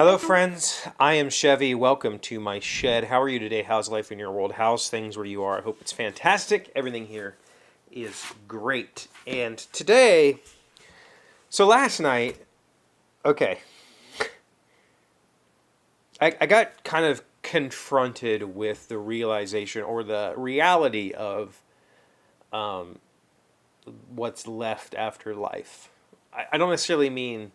Hello, friends. I am Chevee. Welcome to my shed. How are you today? How's life in your world? How's things where you are? I hope it's fantastic. Everything here is great. And today, so last night, okay, I got kind of confronted with the realization or the reality of what's left after life. I don't necessarily mean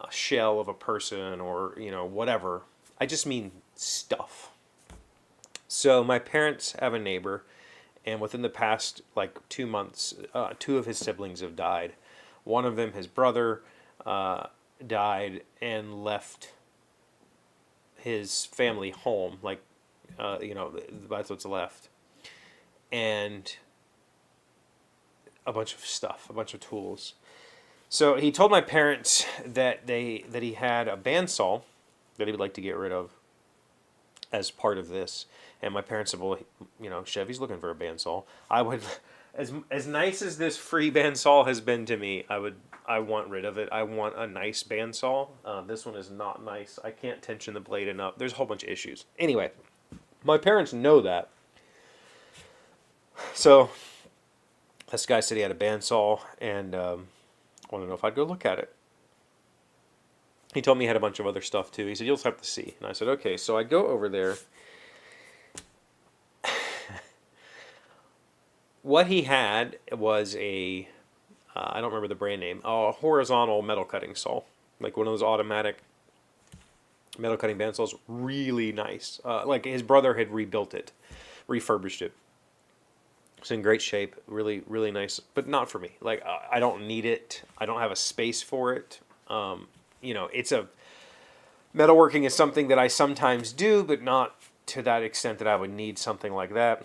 a shell of a person or, whatever. I just mean stuff. So my parents have a neighbor, and within the past like 2 months, two of his siblings have died. One of them, his brother, died and left his family home. Like, that's what's left, and a bunch of stuff, a bunch of tools. So he told my parents that he had a bandsaw that he would like to get rid of as part of this. And my parents said, "Well, Chevy's looking for a bandsaw. I would, as nice as this free bandsaw has been to me, I want rid of it. I want a nice bandsaw. This one is not nice. I can't tension the blade enough. There's a whole bunch of issues. Anyway, my parents know that. So this guy said he had a bandsaw and wanted to know if I'd go look at it. He told me he had a bunch of other stuff too. He said, "You'll just have to see." And I said, "Okay." So I go over there. What he had was I don't remember the brand name, a horizontal metal cutting saw. Like one of those automatic metal cutting bandsaws. Really nice. Like his brother had rebuilt it, refurbished it. It's in great shape, really, really nice, but not for me. Like, I don't need it. I don't have a space for it. It's metalworking is something that I sometimes do, but not to that extent that I would need something like that.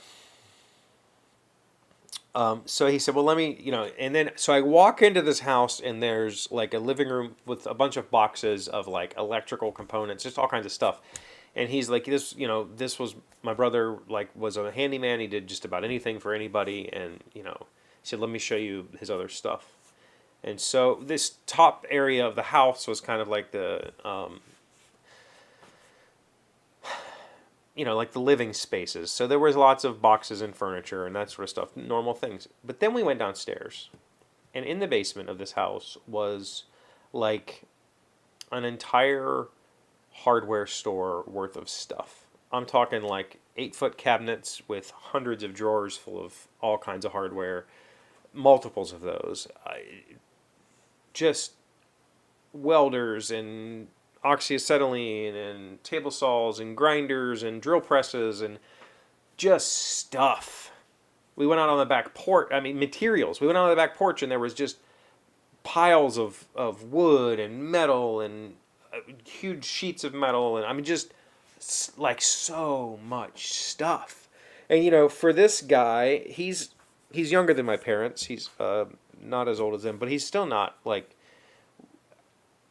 So he said, well, let me, and then, so I walk into this house and there's like a living room with a bunch of boxes of like electrical components, just all kinds of stuff. And he's like, this was, my brother was a handyman. He did just about anything for anybody. And, he said, let me show you his other stuff. And so this top area of the house was kind of like like the living spaces. So there was lots of boxes and furniture and that sort of stuff, normal things. But then we went downstairs. And in the basement of this house was like an entire hardware store worth of stuff. I'm talking like 8-foot cabinets with hundreds of drawers full of all kinds of hardware, multiples of those. Just welders and oxyacetylene and table saws and grinders and drill presses and just stuff. We went out on the back porch, materials. We went out on the back porch and there was just piles of wood and metal and huge sheets of metal and just like so much stuff. And for this guy, he's younger than my parents. He's not as old as them, but he's still not like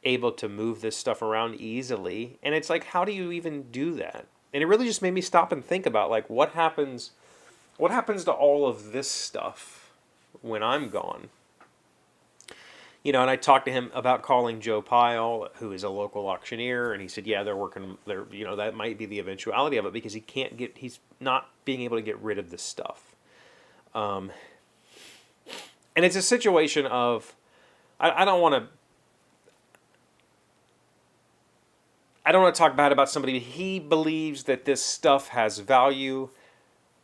able to move this stuff around easily. And it's like, how do you even do that? And it really just made me stop and think about like what happens to all of this stuff when I'm gone. And I talked to him about calling Joe Pyle, who is a local auctioneer, and he said, yeah, they're working, that might be the eventuality of it because he's not being able to get rid of this stuff. And it's a situation of, I don't want to talk bad about somebody. He believes that this stuff has value.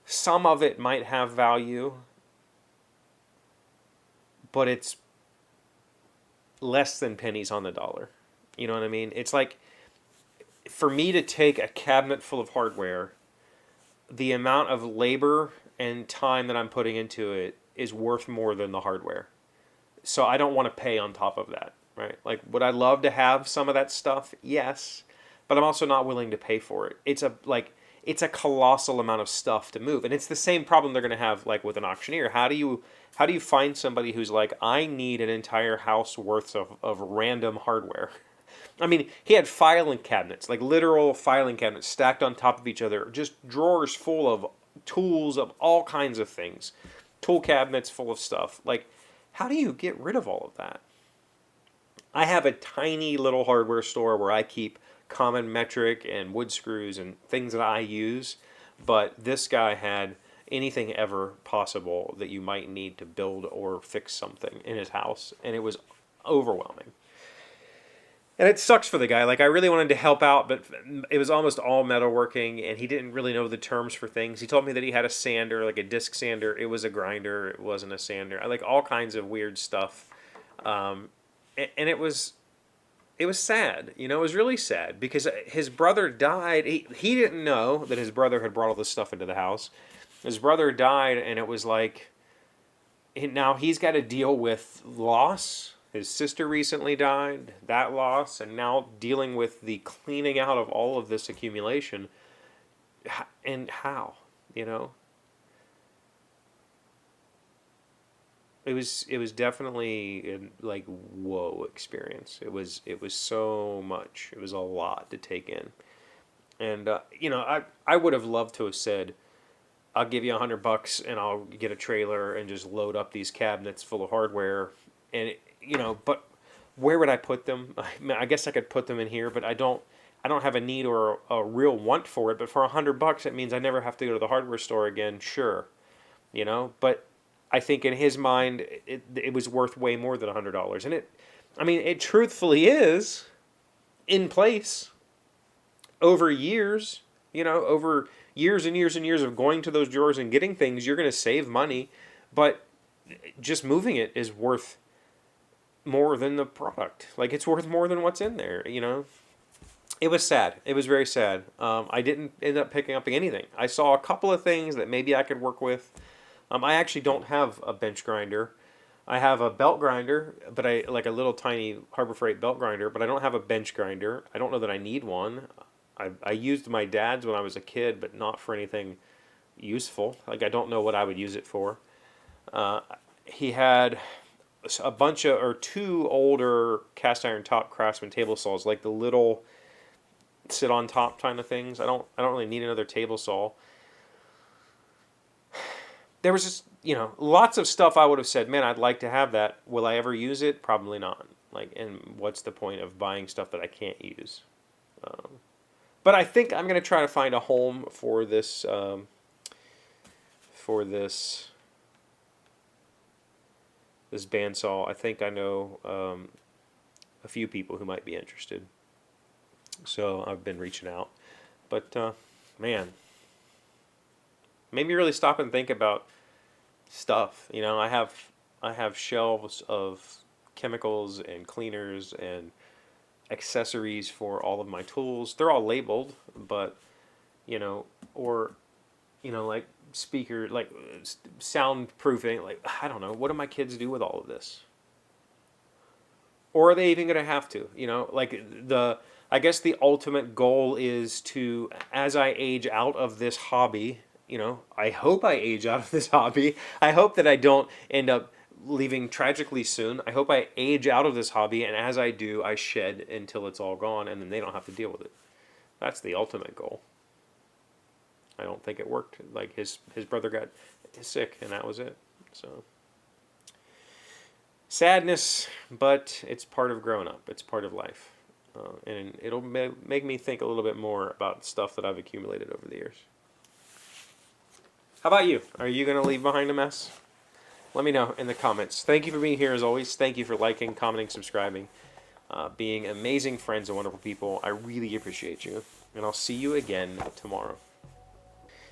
Some of it might have value, but it's less than pennies on the dollar. You know what I mean? It's like, for me to take a cabinet full of hardware, the amount of labor and time that I'm putting into it is worth more than the hardware. So I don't want to pay on top of that, right? Like, would I love to have some of that stuff? Yes. But I'm also not willing to pay for it. It's a colossal amount of stuff to move. And it's the same problem they're going to have like with an auctioneer. How do you find somebody who's like, I need an entire house worth of random hardware? He had filing cabinets, like literal filing cabinets stacked on top of each other, just drawers full of tools of all kinds of things, tool cabinets full of stuff. Like, how do you get rid of all of that? I have a tiny little hardware store where I keep common metric and wood screws and things that I use, but this guy had anything ever possible that you might need to build or fix something in his house, and it was overwhelming. And it sucks for the guy. Like, I really wanted to help out, but it was almost all metalworking, and he didn't really know the terms for things. He told me that he had a sander, like a disc sander. It was a grinder. It wasn't a sander. I like all kinds of weird stuff. And it was sad. You know, it was really sad because his brother died. He didn't know that his brother had brought all this stuff into the house. His brother died, and it was like, now he's got to deal with loss. His sister recently died, that loss, and now dealing with the cleaning out of all of this accumulation. And how, you know? It was definitely a, like, whoa experience. It was so much. It was a lot to take in. And you know, I would have loved to have said, I'll give you $100 and I'll get a trailer and just load up these cabinets full of hardware. And you know, but where would I put them? I mean, I guess I could put them in here, but I don't have a need or a real want for it. But for $100, it means I never have to go to the hardware store again. Sure, you know. But I think in his mind, it was worth way more than $100, and I mean, it truthfully is in place over years. You know, over years and years and years of going to those drawers and getting things, you're going to save money, but just moving it is worth more than the product. Like, it's worth more than what's in there, you know? It was sad. It was very sad. I didn't end up picking up anything. I saw a couple of things that maybe I could work with. I actually don't have a bench grinder. I have a belt grinder, but I like a little tiny Harbor Freight belt grinder, but I don't have a bench grinder. I don't know that I need one. I used my dad's when I was a kid, but not for anything useful. Like, I don't know what I would use it for. He had a bunch of, or two older cast iron top Craftsman table saws, like the little sit on top kind of things. I don't really need another table saw. There was just, you know, lots of stuff I would have said, man, I'd like to have that. Will I ever use it? Probably not. Like, and what's the point of buying stuff that I can't use? But I think I'm going to try to find a home for this, this bandsaw. I think I know a few people who might be interested. So I've been reaching out. But, man, made me really stop and think about stuff. You know, I have shelves of chemicals and cleaners and accessories for all of my tools. They're all labeled, but, you know, or, you know, like speaker, like soundproofing, like, I don't know, what do my kids do with all of this? Or are they even going to have to, you know, like I guess the ultimate goal is to, as I age out of this hobby, you know, I hope I age out of this hobby. I hope that I don't end up leaving tragically soon. I hope I age out of this hobby, and as I do, I shed until it's all gone, and then they don't have to deal with it. That's the ultimate goal. I don't think it worked. Like, his brother got sick, and that was it. So, sadness, but it's part of growing up. It's part of life. And it'll make me think a little bit more about stuff that I've accumulated over the years. How about you? Are you going to leave behind a mess? Let me know in the comments. Thank you for being here as always. Thank you for liking, commenting, subscribing, being amazing friends and wonderful people. I really appreciate you. And I'll see you again tomorrow.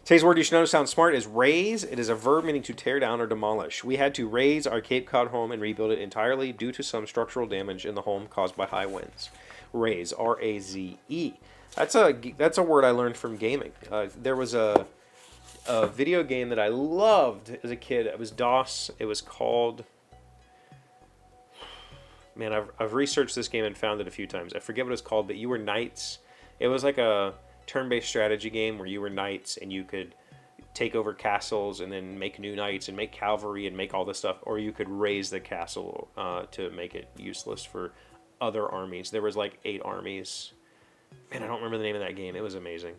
Today's word you should know to sound smart is raze. It is a verb meaning to tear down or demolish. We had to raze our Cape Cod home and rebuild it entirely due to some structural damage in the home caused by high winds. Raze, R-A-Z-E. That's a word I learned from gaming. There was a video game that I loved as a kid. It was DOS. It was called... Man, I've researched this game and found it a few times. I forget what it's called, but you were knights. It was like a turn-based strategy game where you were knights and you could take over castles and then make new knights and make cavalry and make all this stuff, or you could raise the castle to make it useless for other armies. There was like 8 armies. Man, I don't remember the name of that game. It was amazing.